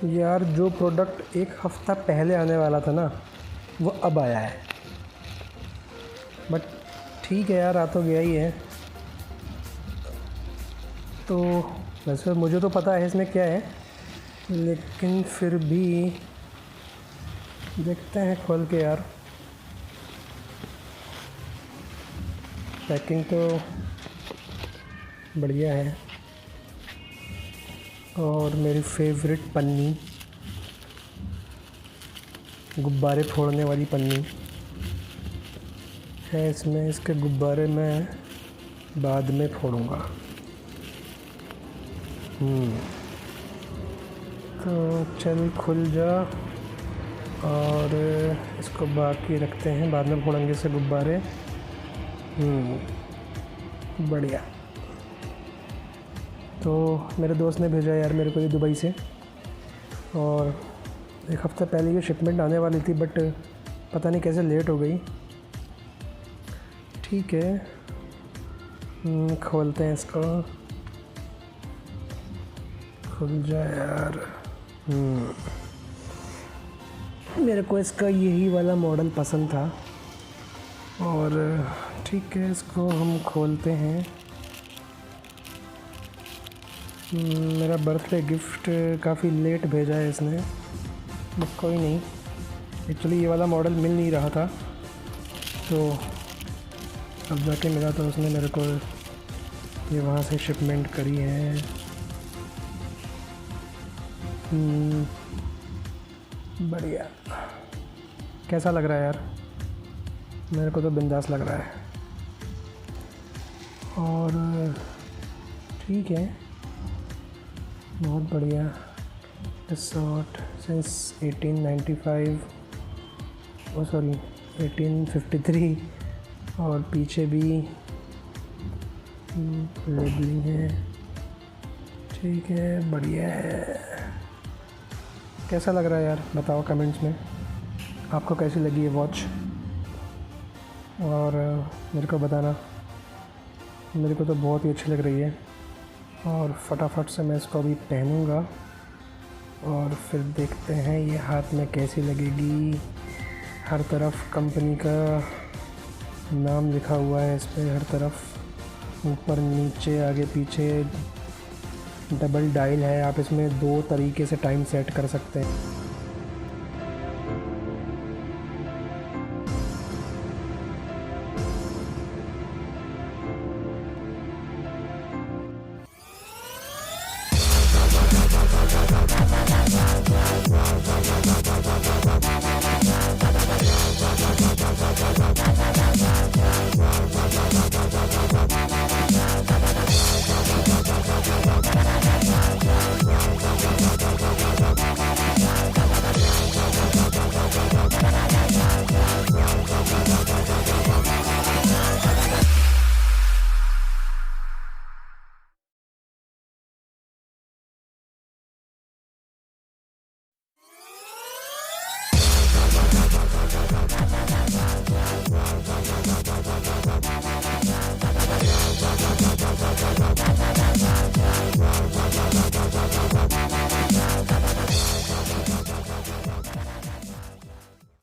यार जो प्रोडक्ट एक हफ़्ता पहले आने वाला था ना, वो अब आया है। बट ठीक है यार, आ तो गया ही है। तो वैसे मुझे तो पता है इसमें क्या है, लेकिन फिर भी देखते हैं खोल के यार। पैकिंग तो बढ़िया है और मेरी फेवरेट पन्नी, गुब्बारे फोड़ने वाली पन्नी है इसमें। इसके गुब्बारे मैं बाद में फोड़ूंगा। तो चल खुल जा और इसको बाकी रखते हैं, बाद में फोड़ेंगे इसे गुब्बारे। बढ़िया। तो मेरे दोस्त ने भेजा यार मेरे को ये दुबई से, और एक हफ़्ता पहले ये शिपमेंट आने वाली थी, बट पता नहीं कैसे लेट हो गई। ठीक है, खोलते हैं इसको। खुल जाए यार। मेरे को इसका यही वाला मॉडल पसंद था, और ठीक है इसको हम खोलते हैं। मेरा बर्थडे गिफ्ट काफ़ी लेट भेजा है इसने, बट कोई नहीं। एक्चुअली ये वाला मॉडल मिल नहीं रहा था, तो अब जाके मिला, तो उसने मेरे को ये वहाँ से शिपमेंट करी है। बढ़िया। कैसा लग रहा है यार? मेरे को तो बिंदास लग रहा है। और ठीक है, बहुत बढ़िया। रिसोर्ट सिंस 1895, ओ सॉरी 1853, और पीछे भी लेबलिंग है। ठीक है, बढ़िया है। कैसा लग रहा है यार? बताओ कमेंट्स में आपको कैसी लगी ये वॉच, और मेरे को बताना। मेरे को तो बहुत ही अच्छी लग रही है, और फटाफट से मैं इसको अभी पहनूंगा और फिर देखते हैं ये हाथ में कैसी लगेगी। हर तरफ कंपनी का नाम लिखा हुआ है इस पर, हर तरफ, ऊपर नीचे आगे पीछे। डबल डायल है, आप इसमें 2 तरीके से टाइम सेट कर सकते हैं।